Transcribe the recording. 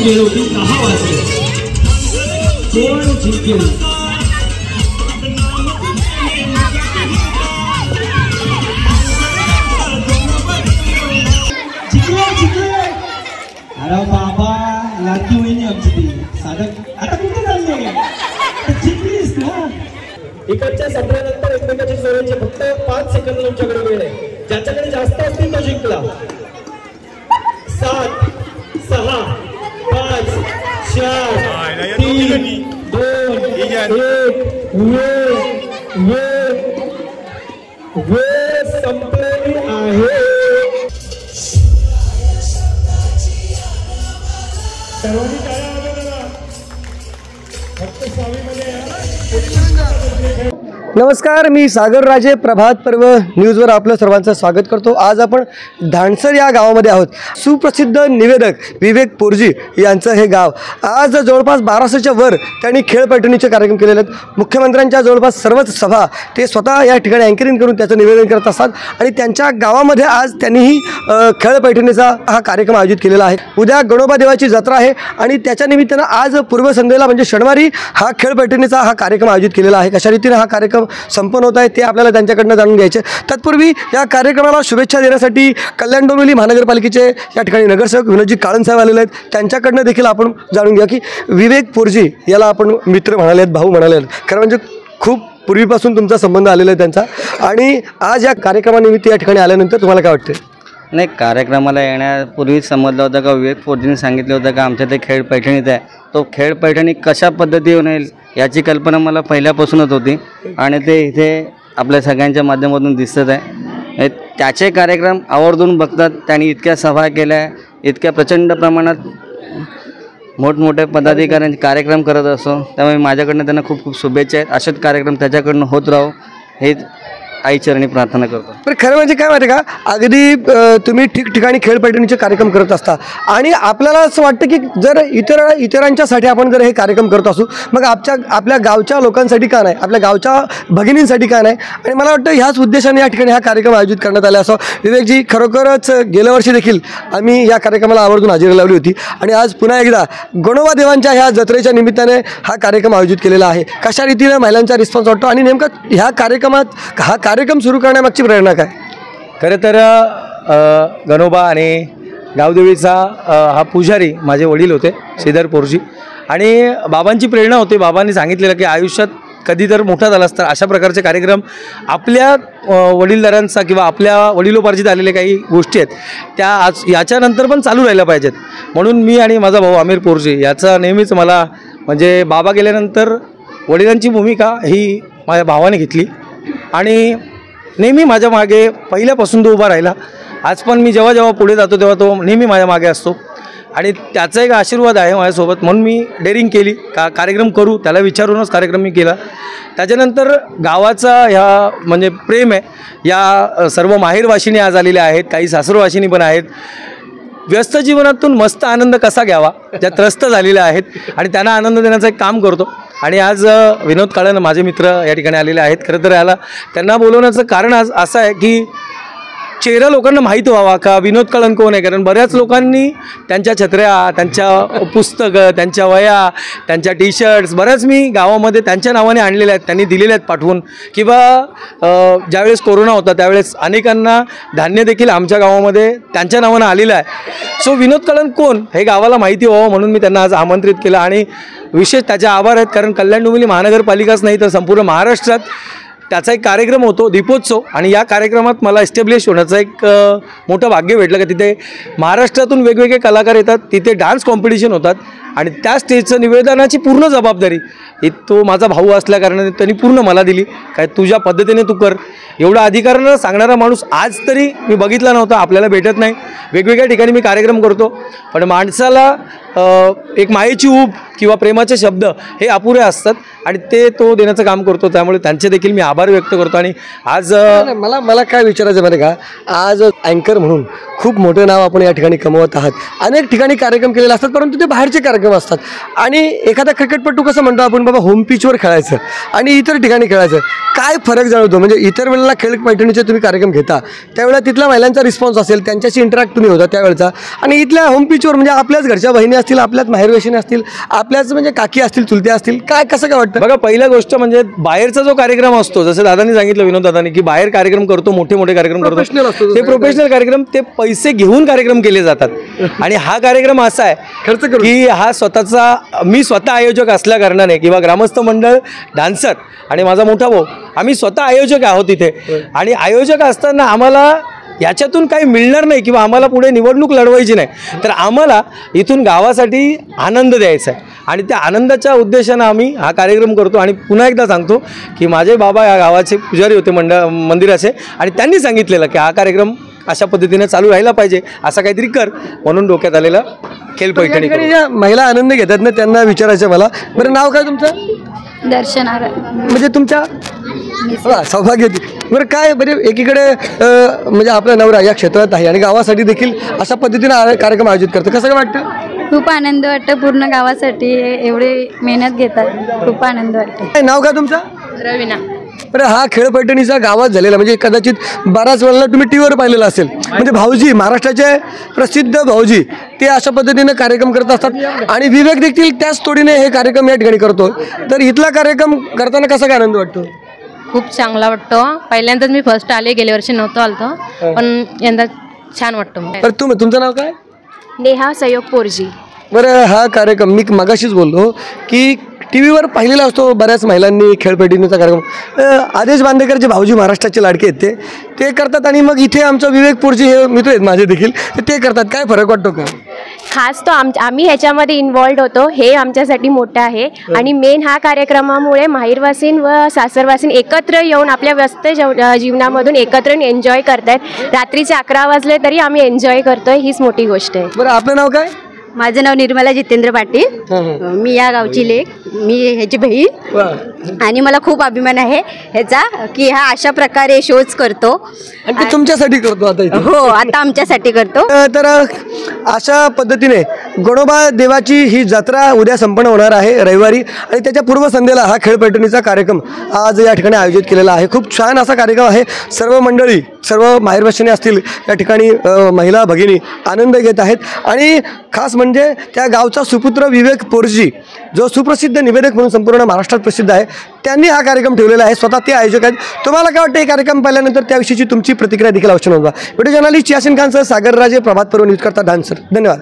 वेळ होती 10 वाजले. कोण जिंकेल? अरे बाबा लाडकी वहिनी आमची ती साधक आता कुठे चालले? जिंकलीस ना. इकडच्या सत्रानंतर एकमेकाची सोडायची फक्त 5 सेकंद तुमच्याकडे वेळ आहे. ज्याच्याकडे जास्त असतील तो जिंकला. 7 6 5 4 3 2 1 वेळ संपलेली आहे. सर्वांनी टाळ्या वाजवा. फक्त सावीमध्ये नमस्कार, मी सागर राजे. प्रभात पर्व न्यूजवर आपलं सर्वांचं स्वागत करतो. आज आपण धाणसर या गावामध्ये आहोत. सुप्रसिद्ध निवेदक विवेक पोरजी यांचं हे गाव. आज जवळपास 1200च्या वर त्यांनी खेळ पैठणीचे कार्यक्रम केलेले आहेत. मुख्यमंत्र्यांच्या जवळपास सर्वच सभा ते स्वतः या ठिकाणी अँकरिंग करून त्याचं निवेदन करत असतात आणि त्यांच्या गावामध्ये आज त्यांनीही खेळ पैठणीचा हा कार्यक्रम आयोजित केलेला आहे. उद्या गणोबा देवाची जत्रा आहे आणि त्याच्या निमित्तानं आज पूर्वसंध्येला म्हणजे शनिवारी हा खेळ पैठणीचा हा कार्यक्रम आयोजित केलेला आहे. कशा रीतीने हा कार्यक्रम संपन्न होत आहे ते आपल्याला त्यांच्याकडनं जाणून घ्यायचे. तत्पूर्वी या कार्यक्रमाला शुभेच्छा देण्यासाठी कल्याण डोंबिवली महानगरपालिकेचे या ठिकाणी नगरसेवक विनोदजी काळनसाहेब आलेले आहेत. त्यांच्याकडनं देखील आपण जाणून घ्या की विवेक पोरजी याला आपण मित्र म्हणाले आहेत, भाऊ म्हणाले आहेत. खरं म्हणजे खूप पूर्वीपासून तुमचा संबंध आलेला आहे त्यांचा आणि आज या कार्यक्रमानिमित्त या ठिकाणी आल्यानंतर तुम्हाला काय वाटते? नाही, कार्यक्रमाला येण्यापूर्वीच समजलं होतं का विवेक पोरजींनी सांगितलं होतं का आमच्या ते खेळ पैठणीत आहे. तो खेळ पैठणी कशा पद्धतीने येईल याची कल्पना मला पहिल्यापासूनच होती आणि ते इथे आपल्या सगळ्यांच्या माध्यमातून दिसत आहे. त्याचे कार्यक्रम आवर्जून बघतात. त्यांनी इतक्या सभा केल्या, इतक्या प्रचंड प्रमाणात मोठमोठे पदाधिकाऱ्यांचे कार्यक्रम करत असतो. त्यामुळे माझ्याकडनं त्यांना खूप खूप शुभेच्छा आहेत. असेच कार्यक्रम त्याच्याकडनं होत राहो हे आईचरणी प्रार्थना करतो. पण खरं म्हणजे काय माहिती का, अगदी तुम्ही ठिकठिकाणी खेळ पैठणीचे कार्यक्रम करत असता आणि आपल्याला असं वाटतं की जर इतरांच्यासाठी आपण जर हे कार्यक्रम करत असू मग आपल्या गावच्या लोकांसाठी का नाही, आपल्या गावच्या भगिनींसाठी का नाही. आणि मला वाटतं ह्याच उद्देशाने या ठिकाणी हा कार्यक्रम आयोजित करण्यात आला असं. विवेकजी, खरोखरच गेल्या वर्षी देखील आम्ही या कार्यक्रमाला आवर्जून हजेरी लावली होती आणि आज पुन्हा एकदा गणोबा देवांच्या ह्या जत्रेच्या निमित्ताने हा कार्यक्रम आयोजित केलेला आहे. कशा रीतीने महिलांचा रिस्पॉन्स वाटतो आणि नेमका ह्या कार्यक्रमात हा कार्यक्रम सुरू करण्यामागची प्रेरणा काय? खरं तर गणोबा आणि गावदेवीचा हा पुजारी माझे वडील होते, श्रीधर पोरजी. आणि बाबांची प्रेरणा होती. बाबांनी सांगितलेलं की आयुष्यात कधी जर मोठा झालास तर अशा प्रकारचे कार्यक्रम आपल्या वडीलधाऱ्यांचा किंवा आपल्या वडिलोपार्जित आलेल्या काही गोष्टी आहेत त्या आज याच्यानंतर पण चालू राहिल्या पाहिजेत. म्हणून मी आणि माझा भाऊ आमिर पोरजी याचा नेहमीच मला म्हणजे बाबा गेल्यानंतर वडिलांची भूमिका ही माझ्या भावाने घेतली आणि नेहमी माझ्या मागे पहिल्यापासून तो उभा राहिला. आज पण मी जेव्हा जेव्हा पुढे जातो तेव्हा तो नेहमी माझ्या मागे असतो आणि त्याचा एक आशीर्वाद आहे माझ्यासोबत. म्हणून मी डेअरिंग केली कार्यक्रम करू, त्याला विचारूनच कार्यक्रम मी केला. त्याच्यानंतर गावाचा ह्या म्हणजे प्रेम आहे. या सर्व माहेरवाशिनी आज आलेल्या आहेत, काही सासरवाशिनी पण आहेत. व्यस्त जीवनातून मस्त आनंद कसा घ्यावा ज्या त्रस्त झालेल्या आहेत आणि त्यांना आनंद देण्याचं एक काम करतो. आणि आज विनोद काळन माझे मित्र या ठिकाणी आलेले आहेत. खरं तर याला त्यांना बोलवण्याचं कारण आज असं आहे की चेहरा लोकांना माहीत व्हावा का विनोद काळन कोण आहे. कारण बऱ्याच लोकांनी त्यांच्या छत्र्या, त्यांच्या पुस्तकं, त्यांच्या वया, त्यांच्या टी शर्ट्स बऱ्याच मी गावामध्ये त्यांच्या नावाने आणलेल्या आहेत, त्यांनी दिलेल्या आहेत पाठवून. किंवा ज्यावेळेस कोरोना होता त्यावेळेस अनेकांना धान्य देखील आमच्या गावामध्ये त्यांच्या नावानं आलेलं आहे. सो विनोद काळन कोण हे गावाला माहिती व्हावं म्हणून मी त्यांना आज आमंत्रित केलं आणि विशेष त्याचे आभार आहेत. कारण कल्याण डोंबिवली महानगरपालिकाच नाही तर संपूर्ण महाराष्ट्रात त्याचा एक कार्यक्रम होतो दीपोत्सव आणि या कार्यक्रमात मला एस्टॅब्लिश होण्याचं एक मोठं भाग्य भेटलं का तिथे महाराष्ट्रातून वेगवेगळे कलाकार येतात, तिथे डान्स कॉम्पिटिशन होतात आणि त्या स्टेजचं निवेदनाची पूर्ण जबाबदारी तो माझा भाऊ असल्याकारणाने त्यांनी पूर्ण मला दिली. काय तुझ्या पद्धतीने तू कर, एवढा अधिकारानं सांगणारा माणूस आज तरी मी बघितला नव्हता, आपल्याला भेटत नाही. वेगवेगळ्या ठिकाणी मी कार्यक्रम करतो पण माणसाला एक मायेची ऊब किंवा प्रेमाचे शब्द हे अपुरे असतात आणि ते तो देण्याचं काम करतो. त्यामुळे त्यांचे देखील मी आभार व्यक्त करतो. आणि आज मला काय विचारायचं माहिती का, आज अँकर म्हणून खूप मोठं नाव आपण या ठिकाणी कमवत आहात. अनेक ठिकाणी कार्यक्रम केलेले असतात परंतु ते बाहेरचे कार्यक्रम कार्यक्रम असतात आणि एखादा क्रिकेटपटू कसं म्हणतो आपण बाबा होम पिचवर खेळायचं आणि इतर ठिकाणी खेळायचं, काय फरक जाणवतो? म्हणजे इतर वेळेला खेळ पैठणीचे तुम्ही कार्यक्रम घेता त्यावेळेला तिथल्या महिलांचा रिस्पॉन्स असेल, त्यांच्याशी इंटरॅक्ट तुम्ही होता त्यावेळेचा, आणि इथल्या होम पिचवर म्हणजे आपल्याच घरच्या बहिणी असतील, आपल्याच माहेरवेशीने असतील, आपल्याच म्हणजे काकी असतील, चुलत्या असतील, काय कसं काय वाटतं? बघा, पहिल्या गोष्ट म्हणजे बाहेरचा जो कार्यक्रम असतो, जसं दादांनी सांगितलं, विनोद दादांनी, की बाहेर कार्यक्रम करतो, मोठे मोठे कार्यक्रम करतो, ते प्रोफेशनल कार्यक्रम, ते पैसे घेऊन कार्यक्रम केले जातात. आणि हा कार्यक्रम असा आहे खर्च करून की हा स्वतःचा, मी स्वतः आयोजक असल्या कारणाने किंवा ग्रामस्थ मंडळ, डान्सर आणि माझा मोठा भाऊ, आम्ही स्वतः आयोजक आहोत इथे. आणि आयोजक असताना आम्हाला याच्यातून काही मिळणार नाही किंवा आम्हाला पुढे निवडणूक लढवायची नाही, तर आम्हाला इथून गावासाठी आनंद द्यायचा आहे आणि त्या आनंदाच्या उद्देशानं आम्ही हा कार्यक्रम करतो. आणि पुन्हा एकदा सांगतो की माझे बाबा या गावाचे पुजारी होते मंदिराचे, आणि त्यांनी सांगितलेलं की हा कार्यक्रम अशा पद्धतीने चालू राहिला पाहिजे, असं काहीतरी कर, म्हणून डोक्यात आलेला खेळ पैठणी. ज्या महिला आनंद घेतात ना त्यांना विचारायचं मला. बरं, नाव काय तुमचं? दर्शनार. म्हणजे तुमच्या सौभाग्यवती. बरं, काय म्हणजे एकीकडे म्हणजे आपला नवरा या क्षेत्रात आहे आणि गावासाठी देखील अशा पद्धतीने कार्यक्रम आयोजित करतो, कसं काय वाटतं? खूप आनंद वाटतं, पूर्ण गावासाठी एवढे मेहनत घेतात, खूप आनंद वाटतं. नाव काय तुमचं? रवीना. बरं, हा खेळ पैठणीचा गावात झालेला म्हणजे कदाचित बऱ्याच वेळेला तुम्ही टीव्हीवर पाहिलेला असेल. म्हणजे भाऊजी, महाराष्ट्राचे प्रसिद्ध भाऊजी, ते अशा पद्धतीने कार्यक्रम करत असतात आणि विवेक देखील त्याच तोडीने हे कार्यक्रम या ठिकाणी करतो. तर इथला कार्यक्रम करताना कसा काय आनंद वाटतो? खूप चांगला वाटतो. पहिल्यांदाच मी फर्स्ट आले, गेल्या वर्षी नव्हतो आलतो, पण यंदा छान वाटतो. बरं, तुमचं नाव काय? नेहा सहयोग पोरजी. बरं, हा कार्यक्रम मी मगाशीच बोललो की टीव्हीवर पाहिलेला असतो बऱ्याच महिलांनी खेळ पैठणीचा कार्यक्रम. आदेश बांदेकर जे भाऊजी महाराष्ट्राचे लाडके आहेत ते करतात आणि मग इथे आमचा विवेक पोरजी हे मित्र आहेत माझे देखील, ते करतात. काय फरक वाटतो का? खास तो आम्ही ह्याच्यामध्ये इन्वॉल्ड होतो, हे आमच्यासाठी मोठं आहे. आणि मेन हा कार्यक्रमामुळे माहेरवासीन व सासरवासीन एकत्र येऊन आपल्या व्यस्त जीवनामधून एकत्र एन्जॉय करतायत. रात्रीचे 11 वाजले तरी आम्ही एन्जॉय करतोय, हीच मोठी गोष्ट आहे. बरं, आपलं नाव काय? माझं नाव निर्मला जितेंद्र पाटील. मी या गावची लेक, मी ह्याची बहीण, आणि मला खूप अभिमान आहे ह्याचा की हा अशा प्रकारे शोज करतो. आणि ते तुमच्यासाठी करतो आता इथे? हो, आता आमच्यासाठी करतो. तर अशा पद्धतीने गणोबा देवाची ही जत्रा उद्या संपन्न होणार आहे रविवारी, आणि त्याच्या पूर्वसंध्येला हा खेळ पैठणीचा कार्यक्रम आज या ठिकाणी आयोजित केलेला आहे. खूप छान असा कार्यक्रम आहे. सर्व मंडळी, सर्व माहेरवाशिणी असतील या ठिकाणी, महिला भगिनी आनंद घेत आहेत. आणि खास म्हणजे त्या गावचा सुपुत्र विवेक पोरजी, जो सुप्रसिद्ध निवेदक म्हणून संपूर्ण महाराष्ट्रात प्रसिद्ध आहे, त्यांनी हा कार्यक्रम ठेवलेला आहे. स्वतः ते आयोजक आहेत. तुम्हाला काय वाटतं हे कार्यक्रम पाहिल्यानंतर? त्याविषयीची तुमची प्रतिक्रिया देखील अवश्य नोंदवा. व्हिडिओ जर्नलिस्ट यासिन खानसह सागर राजे, प्रभात पर्व न्यूज करता डान्सर. धन्यवाद.